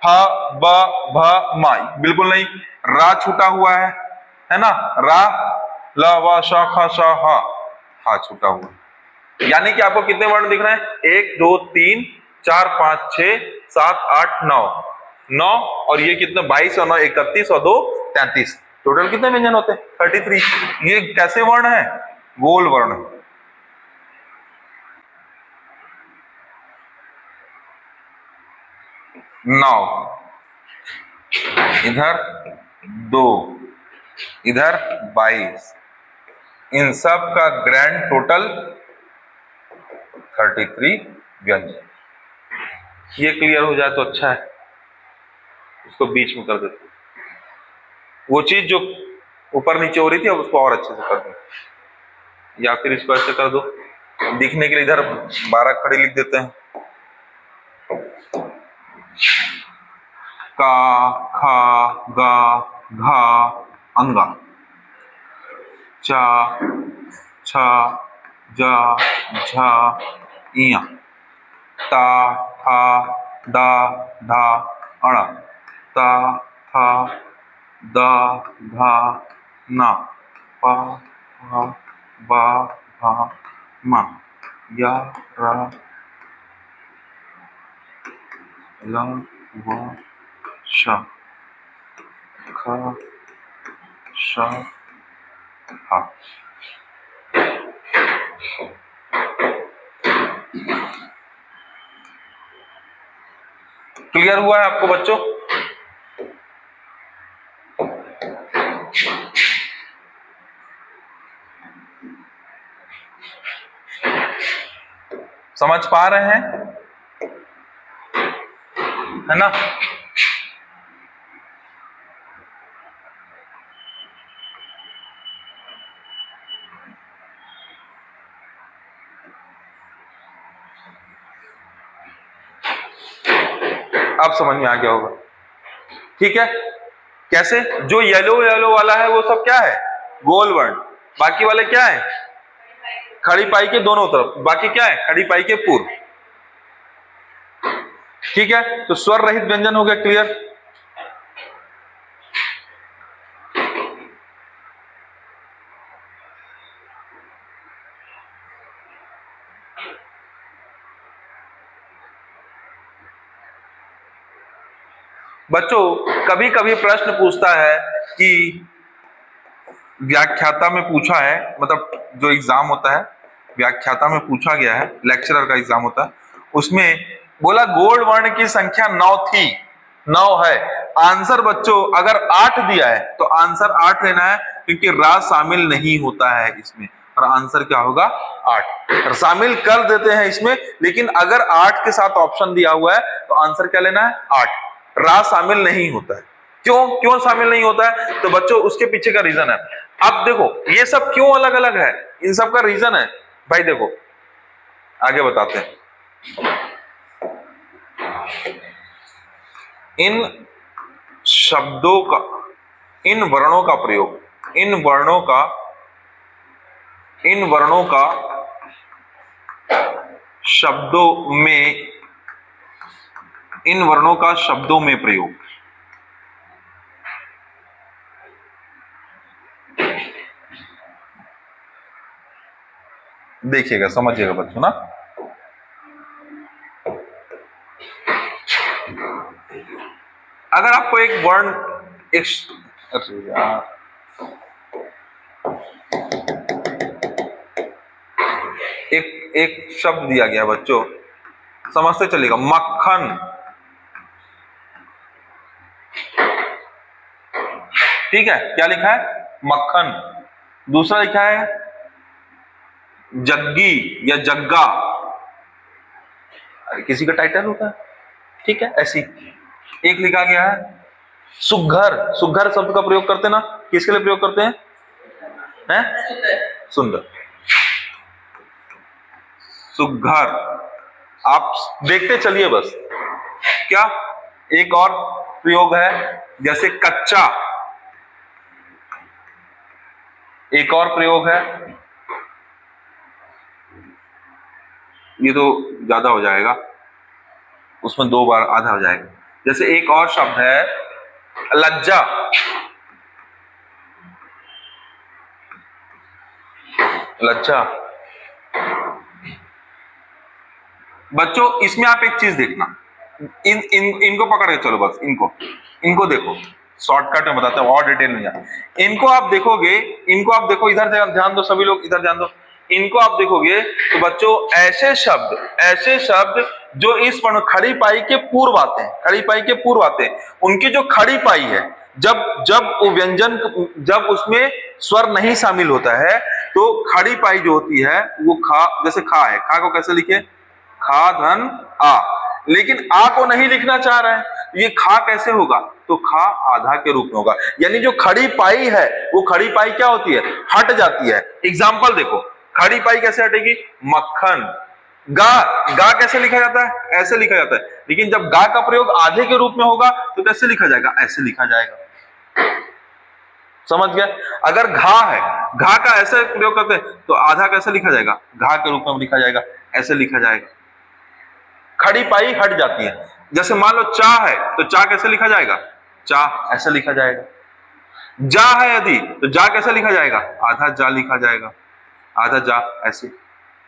फा, ब, भ, मा बिल्कुल नहीं, रा छूटा हुआ है ना, रा, ला, वा, शा, खा, शा, हा छूटा हुआ है। यानी कि आपको कितने वर्ण दिख रहे हैं? 1 2 3 4 5 6 7 8 9 और ये कितने 22 और 9 31 और 2 33। टोटल कितने व्यंजन होते हैं? 33। ये कैसे वर्ण है? गोल वर्ण। नौ, इधर 2, इधर 22, इन सब का ग्रैंड टोटल 33 व्यंजन। ये क्लियर हो जाए तो अच्छा है, उसको बीच में कर देते, वो चीज जो ऊपर नीचे हो रही थी अब उसको और अच्छे से कर दो, या फिर इसको ऐसे कर दो दिखने के लिए। इधर 12 खड़े लिख देते हैं, का, खा, गा, घा, अंगा, चा, छा, जा, झा, इया, ता, था, दा, धा, अड़ा, ता, था, दा, धा, ना, पा, भा, बा, भा, मा, या, रा, ला, वा, शा, खा, शा, हा। क्लियर हुआ है आपको बच्चों? समझ पा रहे हैं, है ना? अब समझ में आ गया होगा। ठीक है, कैसे? जो येलो येलो वाला है वो सब क्या है? गोल वर्ण। बाकी वाले क्या है? खड़ी पाई के दोनों तरफ। बाकी क्या है? खड़ी पाई के पूर्व। ठीक है, तो स्वर रहित व्यंजन हो गया क्लियर। बच्चों कभी कभी प्रश्न पूछता है कि व्याख्याता में पूछा है, मतलब जो एग्जाम होता है व्याख्याता में पूछा गया है, लेक्चरर का एग्जाम होता है, उसमें बोला गोल्ड वर्ण की संख्या 9 थी, 9 है। आंसर बच्चों अगर 8 दिया है तो आंसर 8 लेना है, क्योंकि रा शामिल नहीं होता है इसमें, और आंसर क्या होगा 8। शामिल कर देते हैं इसमें, लेकिन अगर 8 के साथ ऑप्शन दिया हुआ है तो आंसर क्या लेना है 8। रा शामिल नहीं होता है। क्यों शामिल नहीं होता है? तो बच्चों उसके पीछे का रीजन है। अब देखो ये सब क्यों अलग अलग है, इन सब का रीजन है भाई। देखो आगे बताते हैं। इन शब्दों का, इन वर्णों का प्रयोग, इन वर्णों का शब्दों में, इन वर्णों का शब्दों में प्रयोग। देखिएगा, समझिएगा बच्चों ना। अगर आपको एक वर्ण, अरे यार, एक शब्द दिया गया बच्चों, समझते चलिएगा। मक्खन, ठीक है, क्या लिखा है मक्खन। दूसरा लिखा है जग्गी या जग्गा, किसी का टाइटल होता है, ठीक है, ऐसी। एक लिखा गया है सुघ्घर। सुघ्घर शब्द का प्रयोग करते ना, किसके लिए प्रयोग करते हैं? सुंदर, सुघ्घर। आप देखते चलिए बस। क्या एक और प्रयोग है, जैसे कच्चा, एक और प्रयोग है, ये तो ज्यादा हो जाएगा, उसमें 2 बार आधा हो जाएगा। जैसे एक और शब्द है लज्जा, लज्जा। बच्चों इसमें आप एक चीज देखना, इनको पकड़ के चलो बस, इनको देखो, शॉर्टकट में बताते हैं और डिटेल में जाए। इनको आप देखोगे, इनको आप देखो, इधर ध्यान दो सभी लोग, इधर ध्यान दो। इनको आप देखोगे तो बच्चों ऐसे शब्द जो इस खड़ी पाई के पूर्व आते हैं, खड़ी पाई के पूर्व आते हैं, उनकी जो खड़ी पाई है, जब वो व्यंजन, जब उसमें स्वर नहीं शामिल होता है तो खड़ी पाई जो होती है वो खा, जैसे खा है, खा को कैसे लिखे, खा धन आ, लेकिन आ को नहीं लिखना चाह रहे हैं, ये खा कैसे होगा, तो खा आधा के रूप में होगा। यानी जो खड़ी पाई है वो खड़ी पाई क्या होती है, हट जाती है। एग्जाम्पल देखो, खड़ी पाई कैसे हटेगी, मक्खन। गा कैसे लिखा जाता है, ऐसे लिखा जाता है, लेकिन जब गा का प्रयोग आधे के रूप में होगा तो कैसे लिखा जाएगा, ऐसे लिखा जाएगा। समझ गया? अगर घा है, घा का ऐसे प्रयोग करते हैं तो आधा कैसे लिखा जाएगा, घा के रूप में लिखा जाएगा, ऐसे लिखा जाएगा। खड़ी पाई हट जाती है। जैसे मान लो चा है तो चा कैसे लिखा जाएगा, चा ऐसे लिखा जाएगा। जा है यदि तो जा कैसे लिखा जाएगा, आधा जा लिखा जाएगा, आधा जा, ऐसे।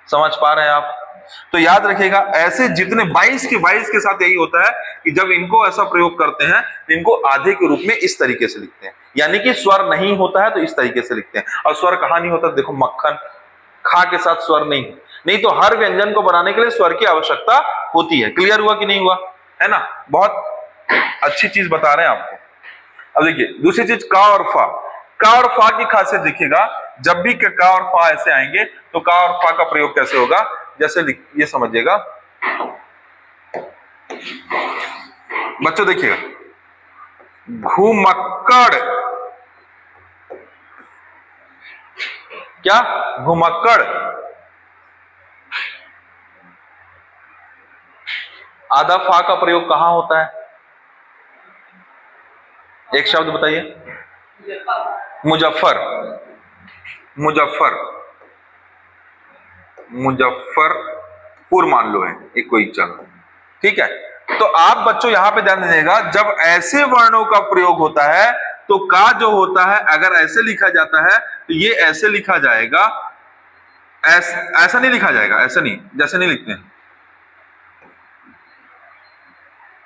समझ पा रहे हैं आप? तो याद रखिएगा, ऐसे जितने 22 के साथ यही होता है कि जब इनको ऐसा प्रयोग करते हैं तो इनको आधे के रूप में इस तरीके से लिखते हैं, यानी कि स्वर नहीं होता है तो इस तरीके से लिखते हैं। और स्वर कहां नहीं होता, देखो मक्खन, खा के साथ स्वर नहीं तो हर व्यंजन को बनाने के लिए स्वर की आवश्यकता होती है। क्लियर हुआ कि नहीं हुआ, है ना? बहुत अच्छी चीज बता रहे हैं आपको। अब देखिए दूसरी चीज, का और फा। का और फा की खासियत देखिएगा, जब भी का और फा ऐसे आएंगे तो का और फा का प्रयोग कैसे होगा, जैसे ये समझिएगा बच्चों, देखिएगा घुमक्कड़, क्या, घुमक्कड़। आधा फा का प्रयोग कहां होता है, एक शब्द बताइए, मुजफ्फर, मुजफ्फरपुर मान लो है एक कोई जगह, ठीक है। तो आप बच्चों यहां पे ध्यान दीजिएगा, जब ऐसे वर्णों का प्रयोग होता है तो का जो होता है अगर ऐसे लिखा जाता है तो ये ऐसे लिखा जाएगा, ऐसा नहीं लिखा जाएगा, ऐसा नहीं, जैसे नहीं लिखते हैं,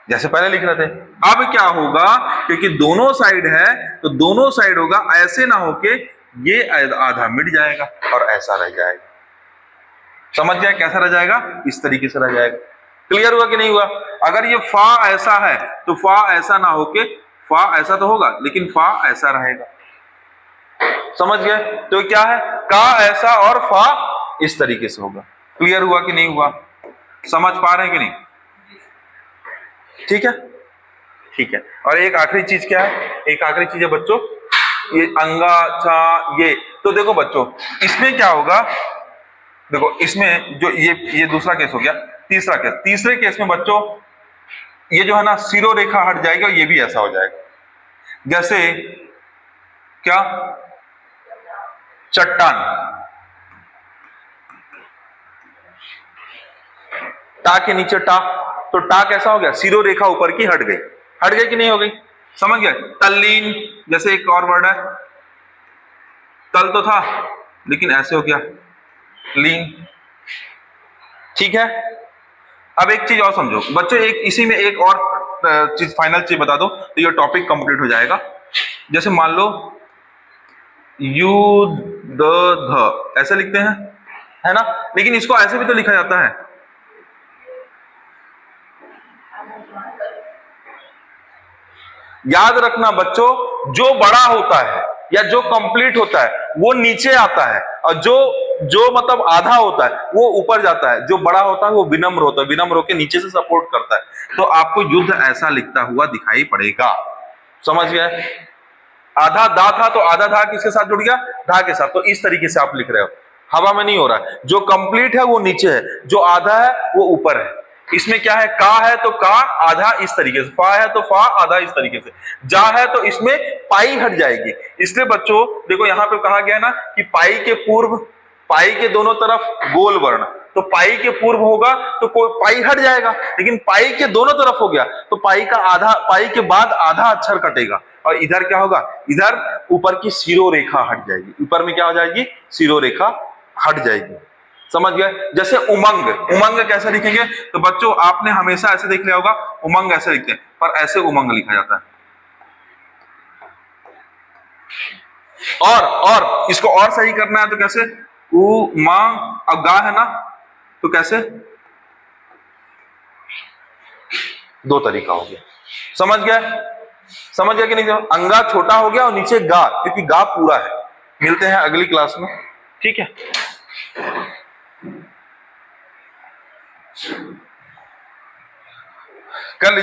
जैसे पहले लिख रहे थे। अब क्या होगा, क्योंकि दोनों साइड है तो दोनों साइड होगा, ऐसे ना होके ये आधा मिट जाएगा और ऐसा रह जाएगा। समझ गया कैसा रह जाएगा, इस तरीके से रह जाएगा। क्लियर हुआ कि नहीं हुआ? अगर ये फा ऐसा है तो फा ऐसा ना होके फा ऐसा तो होगा, लेकिन फा ऐसा रहेगा। समझ गए? तो क्या है, का ऐसा और फा इस तरीके से होगा। क्लियर हुआ कि नहीं हुआ? समझ पा रहे हैं कि नहीं? ठीक है, ठीक है। और एक आखिरी चीज क्या है, एक आखिरी चीज है बच्चों, ये अंगा छा ये, तो देखो बच्चों इसमें क्या होगा, देखो इसमें जो ये दूसरा केस हो गया, तीसरा केस, तीसरे केस में बच्चों ये जो है ना सिरो रेखा हट जाएगी और ये भी ऐसा हो जाएगा। जैसे क्या, चट्टान, टा के नीचे टा, तो टा कैसा हो गया, सिरो रेखा ऊपर की हट गई, हट गई कि नहीं हो गई? समझ गए? तल्लीन, जैसे एक और वर्ड है, तल तो था लेकिन ऐसे हो गया लीन। ठीक है, अब एक चीज और समझो बच्चों, एक इसी में एक और चीज, फाइनल चीज बता दो तो ये टॉपिक कंप्लीट हो जाएगा। जैसे मान लो यू द ध ऐसे लिखते हैं, है ना, लेकिन इसको ऐसे भी तो लिखा जाता है। याद रखना बच्चों, जो बड़ा होता है या जो कंप्लीट होता है वो नीचे आता है, और जो मतलब आधा होता है वो ऊपर जाता है। जो बड़ा होता है वो विनम्र होता है, विनम्र होकर नीचे से सपोर्ट करता है। तो आपको युद्ध ऐसा लिखता हुआ दिखाई पड़ेगा। समझ गए? आधा दा था तो आधा धा किसके साथ जुड़ गया, धा के साथ। तो इस तरीके से आप लिख रहे हो, हवा में नहीं हो रहा है। जो कंप्लीट है वो नीचे है, जो आधा है वो ऊपर है। इसमें क्या है, का है तो का आधा इस तरीके से, फा है तो फा आधा इस तरीके से, जा है तो इसमें पाई हट जाएगी। इसलिए बच्चों देखो यहां पे कहा गया ना कि पाई के पूर्व, पाई के दोनों तरफ गोल वर्ण, तो पाई के पूर्व होगा तो कोई पाई हट जाएगा, लेकिन पाई के दोनों तरफ हो गया तो पाई का आधा, पाई के बाद आधा अक्षर कटेगा। और इधर क्या होगा, इधर ऊपर की सिरो रेखा हट जाएगी, ऊपर में क्या हो जाएगी, सिरो रेखा हट जाएगी। समझ गए? जैसे उमंग, उमंग कैसे लिखेंगे, तो बच्चों आपने हमेशा ऐसे देख लिया होगा, उमंग ऐसे लिखते हैं, पर ऐसे उमंग लिखा जाता है। और इसको और सही करना है तो कैसे, उमंग, अब गा है ना तो कैसे, दो तरीका हो गया। समझ गए? समझ गया कि नहीं? अंगा छोटा हो गया और नीचे गा, क्योंकि गा पूरा है। मिलते हैं अगली क्लास में, ठीक है।